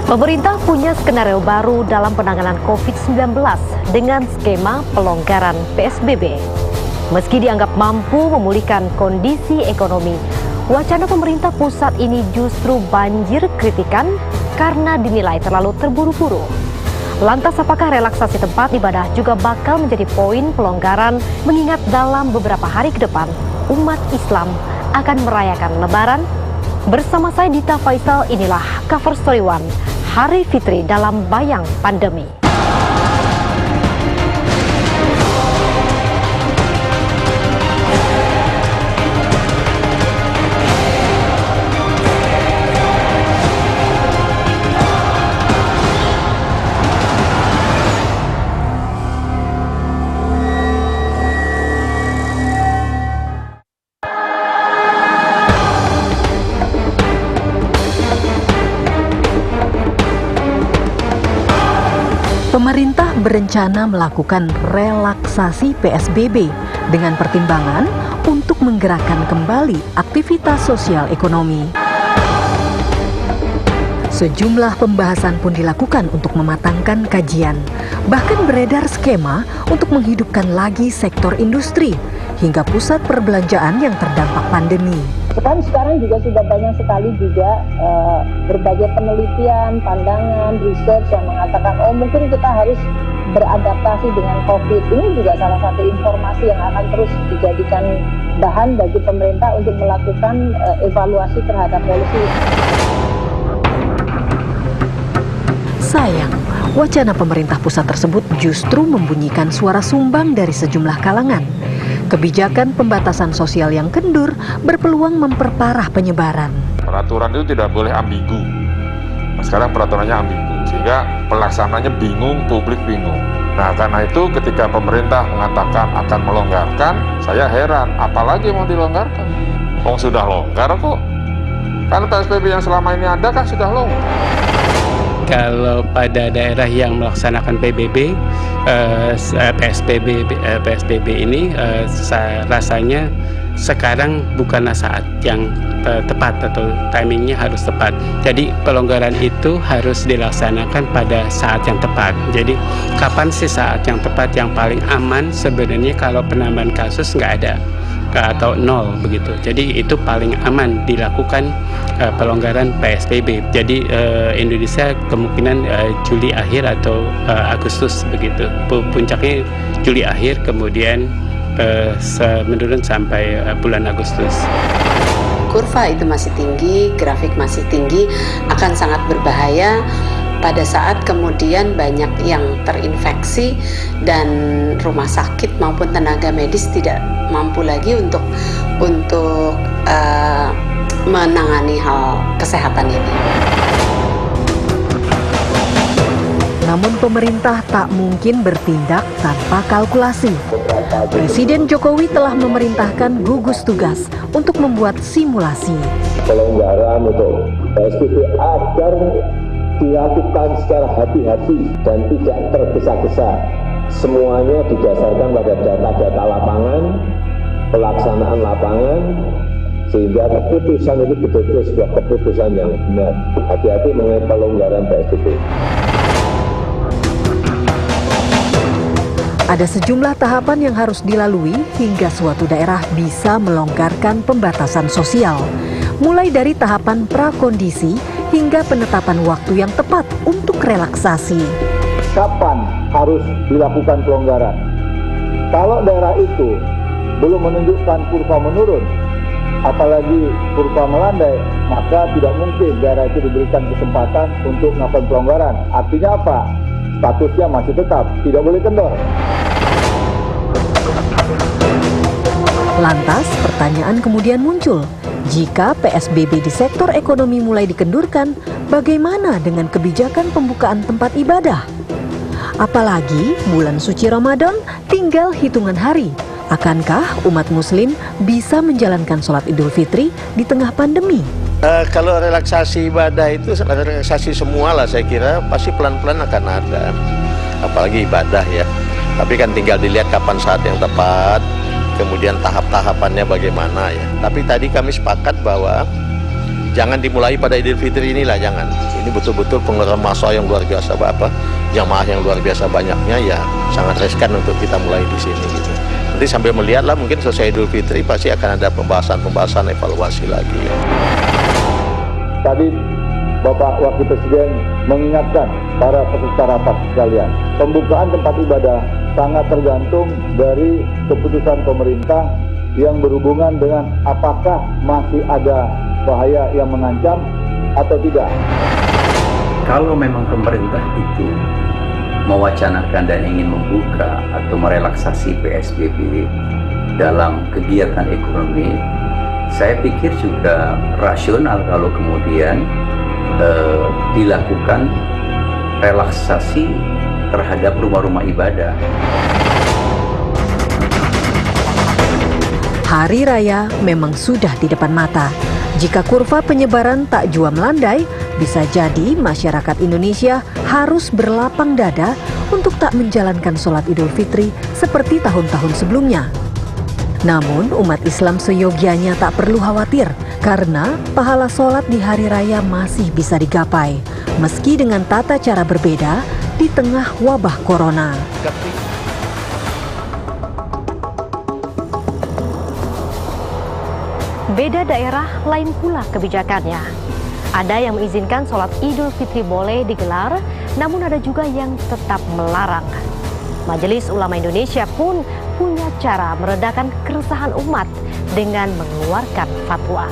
Pemerintah punya skenario baru dalam penanganan COVID-19 dengan skema pelonggaran PSBB. Meski dianggap mampu memulihkan kondisi ekonomi, wacana pemerintah pusat ini justru banjir kritikan karena dinilai terlalu terburu-buru. Lantas apakah relaksasi tempat ibadah juga bakal menjadi poin pelonggaran mengingat dalam beberapa hari ke depan umat Islam akan merayakan Lebaran? Bersama saya Dita Faisal, inilah Cover Story One, Hari Fitri dalam bayang pandemi. Pemerintah berencana melakukan relaksasi PSBB dengan pertimbangan untuk menggerakkan kembali aktivitas sosial ekonomi. Sejumlah pembahasan pun dilakukan untuk mematangkan kajian, bahkan beredar skema untuk menghidupkan lagi sektor industri hingga pusat perbelanjaan yang terdampak pandemi. Kan sekarang juga sudah banyak sekali juga berbagai penelitian, pandangan, research yang mengatakan mungkin kita harus beradaptasi dengan COVID. Ini juga salah satu informasi yang akan terus dijadikan bahan bagi pemerintah untuk melakukan evaluasi terhadap polisi. Sayang, wacana pemerintah pusat tersebut justru membunyikan suara sumbang dari sejumlah kalangan. Kebijakan pembatasan sosial yang kendur berpeluang memperparah penyebaran. Peraturan itu tidak boleh ambigu. Sekarang peraturannya ambigu, sehingga pelaksananya bingung, publik bingung. Nah, karena itu ketika pemerintah mengatakan akan melonggarkan, saya heran, apalagi mau dilonggarkan? Sudah longgar kok. Kan PSBB yang selama ini ada kan sudah longgar. Kalau pada daerah yang melaksanakan PSBB ini rasanya sekarang bukanlah saat yang tepat atau timingnya harus tepat. Jadi pelonggaran itu harus dilaksanakan pada saat yang tepat. Jadi kapan sih saat yang tepat yang paling aman? Sebenarnya kalau penambahan kasus nggak ada atau nol begitu. Jadi itu paling aman dilakukan pelonggaran PSBB. Jadi Indonesia kemungkinan Juli akhir atau Agustus begitu. Puncaknya Juli akhir, kemudian menurun sampai bulan Agustus. Kurva itu masih tinggi, grafik masih tinggi, akan sangat berbahaya pada saat kemudian banyak yang terinfeksi dan rumah sakit maupun tenaga medis tidak mampu lagi untuk menangani hal kesehatan ini. Namun pemerintah tak mungkin bertindak tanpa kalkulasi. Presiden Jokowi telah memerintahkan gugus tugas untuk membuat simulasi. Pelonggaran untuk PSBB agar dilakukan secara hati-hati dan tidak tergesa-gesa. Semuanya didasarkan pada data-data lapangan, pelaksanaan lapangan, sehingga keputusan itu betul-betul sebuah keputusan yang benar. Hati-hati mengenai pelonggaran PSBB. Ada sejumlah tahapan yang harus dilalui hingga suatu daerah bisa melonggarkan pembatasan sosial. Mulai dari tahapan prakondisi hingga penetapan waktu yang tepat untuk relaksasi. Kapan harus dilakukan pelonggaran? Kalau daerah itu belum menunjukkan kurva menurun, apalagi kurva melandai, maka tidak mungkin daerah itu diberikan kesempatan untuk melakukan pelonggaran. Artinya apa? Statusnya masih tetap, tidak boleh kendor. Lantas, pertanyaan kemudian muncul. Jika PSBB di sektor ekonomi mulai dikendurkan, bagaimana dengan kebijakan pembukaan tempat ibadah? Apalagi bulan suci Ramadan tinggal hitungan hari. Akankah umat muslim bisa menjalankan sholat Idul Fitri di tengah pandemi? Kalau relaksasi ibadah itu relaksasi semua lah, saya kira pasti pelan-pelan akan ada. Apalagi ibadah ya. Tapi kan tinggal dilihat kapan saat yang tepat, kemudian tahap-tahapannya bagaimana ya. Tapi tadi kami sepakat bahwa Jangan dimulai pada Idul Fitri inilah, jangan. Ini betul-betul pengeluaran massa yang luar biasa, jamaah yang luar biasa banyaknya, ya sangat riskan untuk kita mulai di sini gitu. Nanti sambil melihatlah, mungkin selesai Idul Fitri pasti akan ada pembahasan evaluasi lagi. Ya. Tadi Bapak Wakil Presiden mengingatkan para peserta rapat sekalian, pembukaan tempat ibadah sangat tergantung dari keputusan pemerintah yang berhubungan dengan apakah masih ada bahaya yang mengancam atau tidak. Kalau memang pemerintah itu mewacanakan dan ingin membuka atau merelaksasi PSBB dalam kegiatan ekonomi, saya pikir juga rasional kalau kemudian dilakukan relaksasi terhadap rumah-rumah ibadah. Hari raya memang sudah di depan mata. Jika kurva penyebaran tak jua melandai, bisa jadi masyarakat Indonesia harus berlapang dada untuk tak menjalankan sholat Idul Fitri seperti tahun-tahun sebelumnya. Namun umat Islam seyogianya tak perlu khawatir karena pahala sholat di hari raya masih bisa digapai, meski dengan tata cara berbeda di tengah wabah corona. Beda daerah lain pula kebijakannya. Ada yang mengizinkan sholat Idul Fitri boleh digelar, namun ada juga yang tetap melarang. Majelis Ulama Indonesia pun punya cara meredakan keresahan umat dengan mengeluarkan fatwa.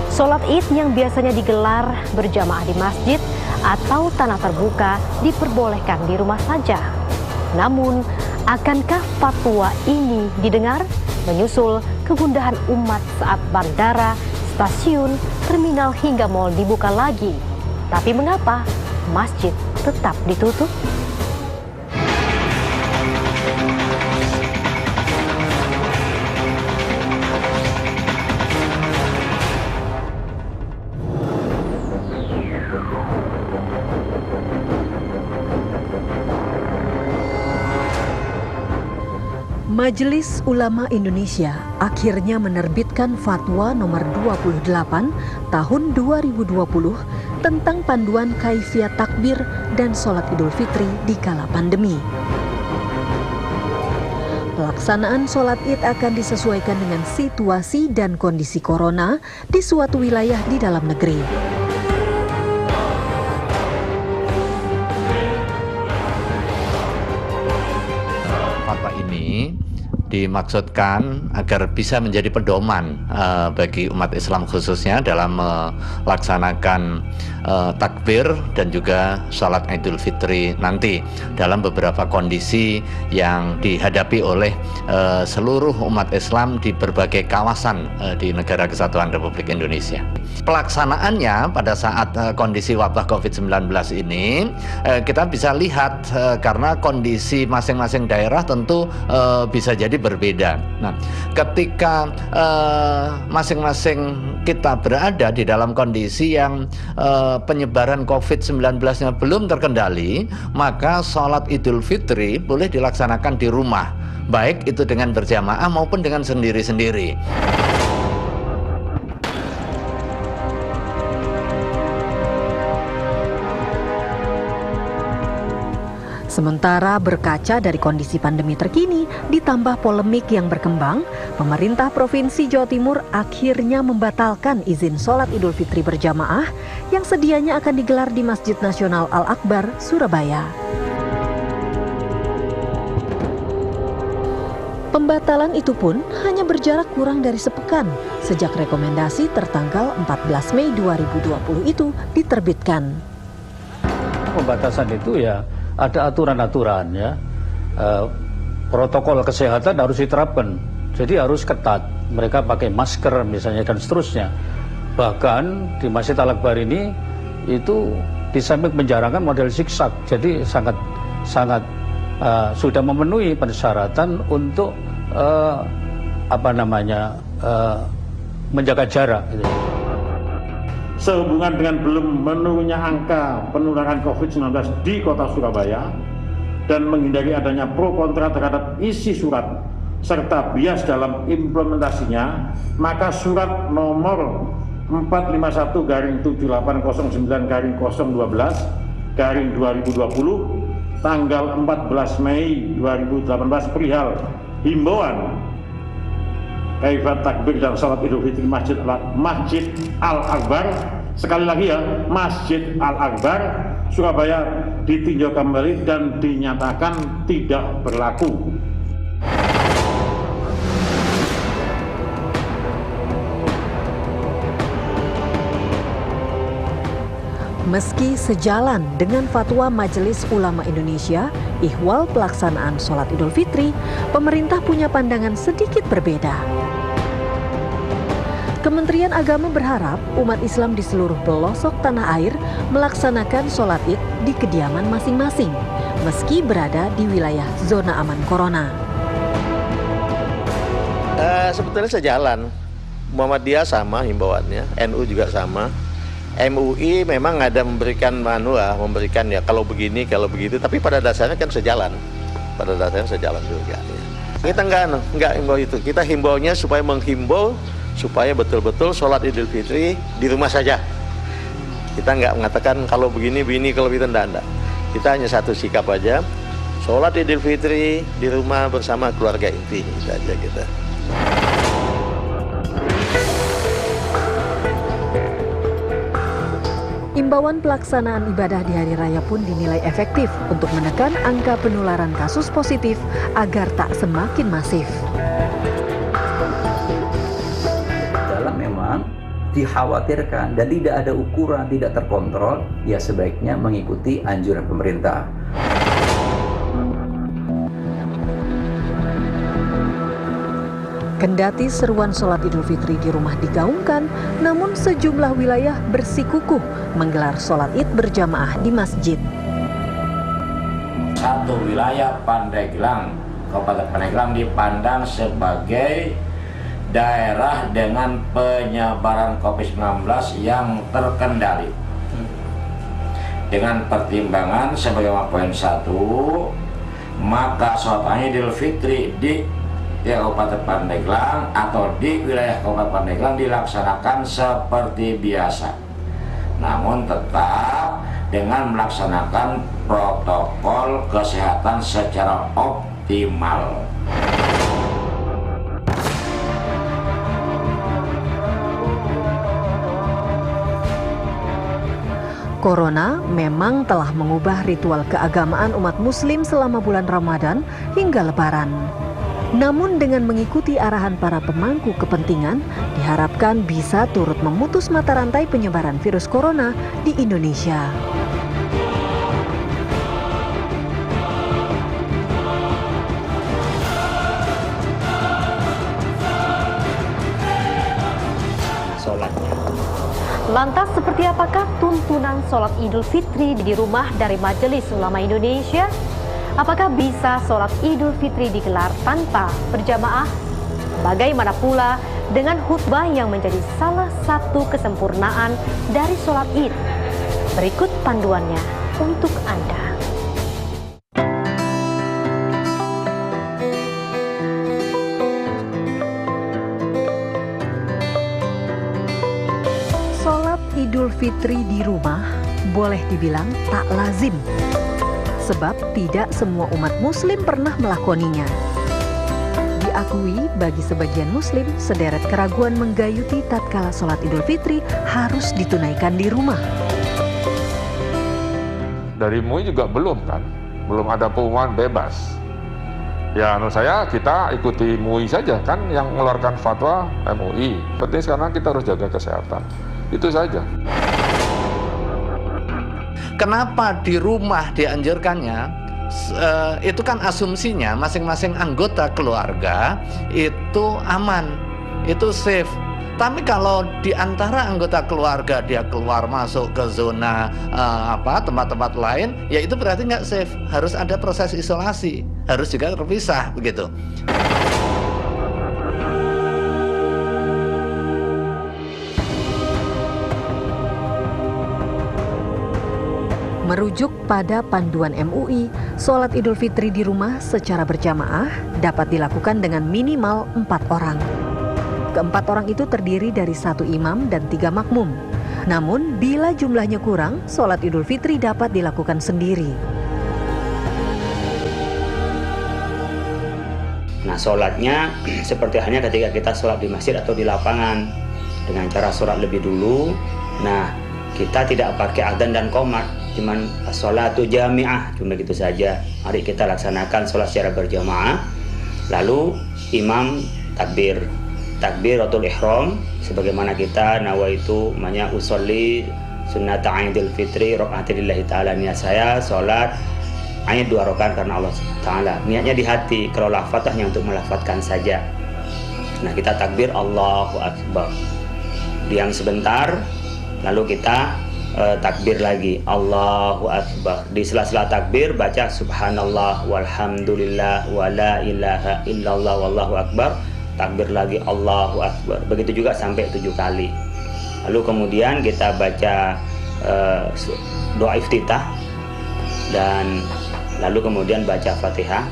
Sholat Id yang biasanya digelar berjamaah di masjid atau tanah terbuka diperbolehkan di rumah saja. Namun, akankah fatwa ini didengar? Menyusul kegundahan umat saat bandara, stasiun, terminal hingga mal dibuka lagi. Tapi mengapa masjid tetap ditutup? Majelis Ulama Indonesia akhirnya menerbitkan Fatwa nomor 28 tahun 2020 tentang panduan kaifiat takbir dan sholat Idul Fitri di kala pandemi. Pelaksanaan sholat Id akan disesuaikan dengan situasi dan kondisi corona di suatu wilayah di dalam negeri. Fatwa ini dimaksudkan agar bisa menjadi pedoman bagi umat Islam khususnya dalam melaksanakan takbir dan juga sholat Idul Fitri nanti dalam beberapa kondisi yang dihadapi oleh seluruh umat Islam di berbagai kawasan di Negara Kesatuan Republik Indonesia. Pelaksanaannya pada saat kondisi wabah COVID-19 ini kita bisa lihat karena kondisi masing-masing daerah tentu bisa jadi berbeda. Nah, ketika masing-masing kita berada di dalam kondisi yang penyebaran COVID-19-nya belum terkendali, maka sholat Idul Fitri boleh dilaksanakan di rumah, baik itu dengan berjamaah maupun dengan sendiri-sendiri. Sementara berkaca dari kondisi pandemi terkini, ditambah polemik yang berkembang, pemerintah Provinsi Jawa Timur akhirnya membatalkan izin sholat Idul Fitri berjamaah yang sedianya akan digelar di Masjid Nasional Al-Akbar, Surabaya. Pembatalan itu pun hanya berjarak kurang dari sepekan sejak rekomendasi tertanggal 14 Mei 2020 itu diterbitkan. Pembatasan itu ya ada aturan-aturan ya, protokol kesehatan harus diterapkan, jadi harus ketat, mereka pakai masker misalnya dan seterusnya. Bahkan di Masjid Al-Akbar ini itu di samping menjarahkan model zigzag, jadi sangat sudah memenuhi persyaratan untuk menjaga jarak gitu. Sehubungan dengan belum menurunnya angka penularan COVID-19 di kota Surabaya dan menghindari adanya pro kontra terhadap isi surat serta bias dalam implementasinya, maka surat nomor 451-7809-012 tanggal 14 Mei 2018 perihal himbauan kaitan takbir dan salat Idul Fitri Masjid Al-Akbar, sekali lagi ya, Masjid Al-Akbar Surabaya ditinjau kembali dan dinyatakan tidak berlaku. Meski sejalan dengan fatwa Majelis Ulama Indonesia, ihwal pelaksanaan sholat Idul Fitri, pemerintah punya pandangan sedikit berbeda. Kementerian Agama berharap umat Islam di seluruh pelosok tanah air melaksanakan sholat Id di kediaman masing-masing, meski berada di wilayah zona aman corona. Sebetulnya sejalan, Muhammadiyah sama himbauannya, NU juga sama. MUI memang ada memberikan memberikan ya kalau begini kalau begitu, tapi pada dasarnya kan sejalan, juga. Kita enggak himbau itu, kita himbaunya supaya menghimbau supaya betul-betul sholat Idul Fitri di rumah saja. Kita enggak mengatakan kalau begini kalau begitu, enggak. Kita hanya satu sikap aja, sholat Idul Fitri di rumah bersama keluarga inti, itu aja kita. Imbauan pelaksanaan ibadah di hari raya pun dinilai efektif untuk menekan angka penularan kasus positif agar tak semakin masif. Dalam memang dikhawatirkan dan tidak ada ukuran, tidak terkontrol, ya sebaiknya mengikuti anjuran pemerintah. Kendati seruan sholat Idul Fitri di rumah digaungkan, namun sejumlah wilayah bersikukuh menggelar sholat Id berjamaah di masjid. Satu wilayah Pandeglang, Kabupaten Pandeglang dipandang sebagai daerah dengan penyebaran COVID-19 yang terkendali. Dengan pertimbangan sebagaimana poin 1, maka sholat Idul Fitri di Kabupaten Pandeglang atau di wilayah Kabupaten Pandeglang dilaksanakan seperti biasa, namun tetap dengan melaksanakan protokol kesehatan secara optimal. Corona memang telah mengubah ritual keagamaan umat Muslim selama bulan Ramadan hingga Lebaran. Namun dengan mengikuti arahan para pemangku kepentingan, diharapkan bisa turut memutus mata rantai penyebaran virus corona di Indonesia. Lantas seperti apakah tuntunan sholat Idul Fitri di rumah dari Majelis Ulama Indonesia? Apakah bisa sholat Idul Fitri digelar tanpa berjamaah? Bagaimana pula dengan khutbah yang menjadi salah satu kesempurnaan dari sholat Id? Berikut panduannya untuk Anda. Sholat Idul Fitri di rumah boleh dibilang tak lazim, sebab tidak semua umat Muslim pernah melakoninya. Diakui bagi sebagian Muslim, sederet keraguan menggayuti tatkala sholat Idul Fitri harus ditunaikan di rumah. Dari MUI juga belum ada pengumuman bebas. Ya menurut saya kita ikuti MUI saja kan yang mengeluarkan fatwa MUI. Penting sekarang kita harus jaga kesehatan, itu saja. Kenapa di rumah dianjurkannya? Itu kan asumsinya masing-masing anggota keluarga itu aman, itu safe. Tapi kalau di antara anggota keluarga dia keluar masuk ke zona tempat-tempat lain, ya itu berarti nggak safe. Harus ada proses isolasi, harus juga terpisah begitu. Merujuk pada panduan MUI, sholat Idul Fitri di rumah secara berjamaah dapat dilakukan dengan minimal 4 orang. Keempat orang itu terdiri dari 1 imam dan 3 makmum. Namun, bila jumlahnya kurang, sholat Idul Fitri dapat dilakukan sendiri. Nah, sholatnya seperti halnya ketika kita sholat di masjid atau di lapangan dengan cara sholat lebih dulu. Nah, kita tidak pakai adzan dan qomat, cuman sholatu jami'ah, cuma gitu saja. Mari kita laksanakan sholat secara berjamaah. Lalu imam takbiratul ihram, sebagaimana kita nawaitu manya usolli sunnata Idul Fitri rakaat lillahi ta'ala, niat saya sholat Aid 2 rakaat karena Allah Ta'ala. Niatnya di hati, kalau lafaz hanya untuk melafazkan saja. Nah, kita takbir Allahu Akbar, diam sebentar, lalu kita takbir lagi Allahu Akbar. Di sela-sela takbir baca subhanallah walhamdulillah wala ilaha illallah wallahu akbar, takbir lagi Allahu Akbar. Begitu juga sampai 7 kali. Lalu kemudian kita baca doa iftitah, dan lalu kemudian baca Fatihah,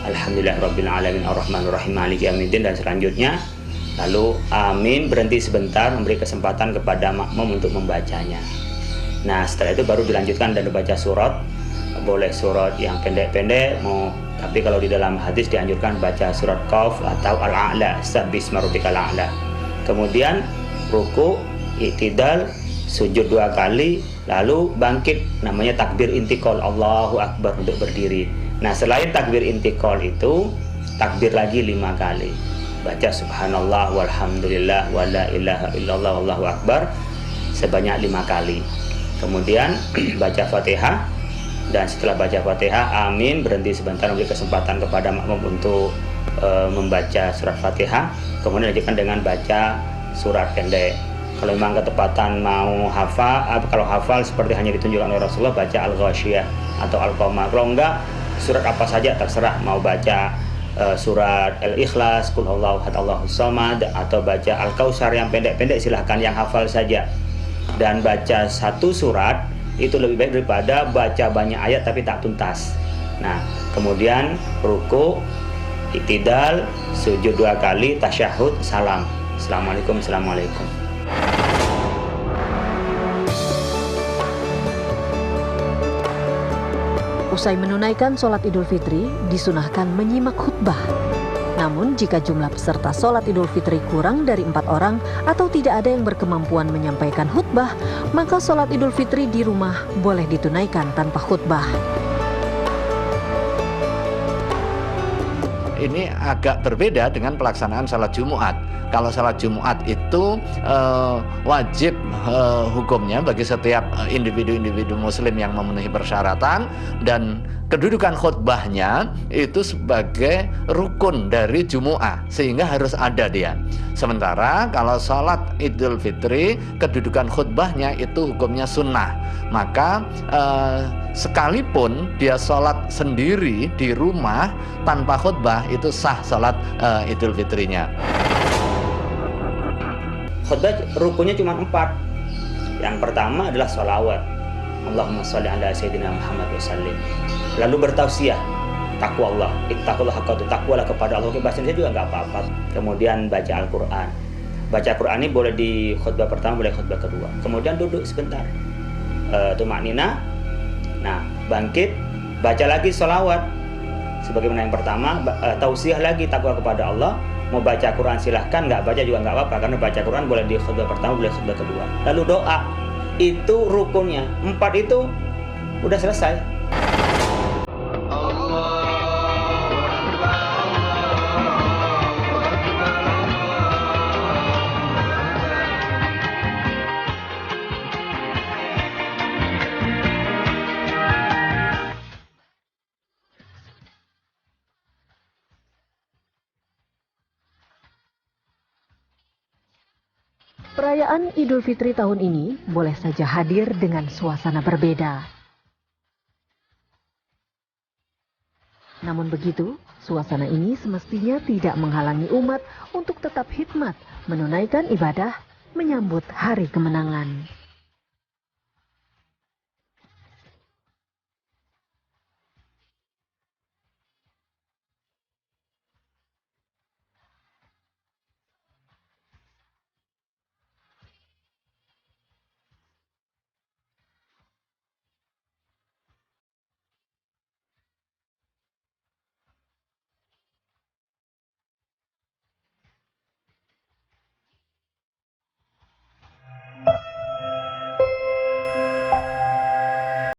Alhamdulillahirabbil alamin arrahmanir rahim maliki yaumiddin, dan selanjutnya lalu amin, berhenti sebentar, memberi kesempatan kepada makmum untuk membacanya. Nah, setelah itu baru dilanjutkan dan dibaca surat. Boleh surat yang pendek-pendek, tapi kalau di dalam hadis dianjurkan baca surat Qaf atau Al-A'la, Sabbisma rabbikal a'la. Kemudian ruku, i'tidal, sujud 2 kali, lalu bangkit, namanya takbir intiqal, Allahu Akbar, untuk berdiri. Nah, selain takbir intiqal itu takbir lagi 5 kali, baca subhanallah walhamdulillah wala ilaha illallah wallahu akbar sebanyak 5 kali. Kemudian baca Fatihah, dan setelah baca Fatihah amin, berhenti sebentar, memberi kesempatan kepada makmum untuk membaca surat Fatihah. Kemudian lanjutkan dengan baca surat pendek. Kalau memang ketepatan mau hafal, kalau hafal seperti hanya ditunjukkan oleh Rasulullah, baca Al-Ghasyiyah atau Al-Qamar. Kalau enggak, surat apa saja terserah, mau baca surat Al-Ikhlas, Qul huwallahu ahad Allahus samad, atau baca Al-Kautsar yang pendek-pendek, silahkan yang hafal saja. Dan baca 1 surat itu lebih baik daripada baca banyak ayat tapi tak tuntas. Nah, kemudian ruku, i'tidal, sujud 2 kali, tasyahud, salam. Assalamualaikum, assalamualaikum. Usai menunaikan sholat Idul Fitri, disunahkan menyimak khutbah. Namun, jika jumlah peserta sholat Idul Fitri kurang dari 4 orang atau tidak ada yang berkemampuan menyampaikan khutbah, maka sholat Idul Fitri di rumah boleh ditunaikan tanpa khutbah. Ini agak berbeda dengan pelaksanaan salat Jumat. Kalau salat Jumat itu wajib hukumnya bagi setiap individu-individu muslim yang memenuhi persyaratan, dan kedudukan khutbahnya itu sebagai rukun dari Jumu'ah, sehingga harus ada dia. Sementara kalau salat Idul Fitri, kedudukan khutbahnya itu hukumnya sunnah. Maka sekalipun dia sholat sendiri di rumah tanpa khutbah, itu sah sholat Idul Fitrinya. Khutbah rukunnya cuma 4. Yang pertama adalah sholawat, Allahumma sholli ala sayyidina Muhammad wa sallim. Lalu bertausiah, takwa Allah, ittaqullah haqqa taqwa, kepada Allah. Bahasa Indonesia juga nggak apa-apa. Kemudian baca Al-Quran. Baca Al-Quran ini boleh di khutbah pertama, boleh khutbah kedua. Kemudian duduk sebentar, tumaknina. Nah, bangkit, baca lagi sholawat sebagaimana yang pertama, tausiah lagi, takwa kepada Allah. Mau baca Quran silahkan, nggak baca juga nggak apa-apa, karena baca Quran boleh di khutbah pertama, boleh khutbah kedua. Lalu doa, itu rukunnya 4, itu udah selesai. Perayaan Idul Fitri tahun ini boleh saja hadir dengan suasana berbeda. Namun begitu, suasana ini semestinya tidak menghalangi umat untuk tetap hikmat menunaikan ibadah menyambut hari kemenangan.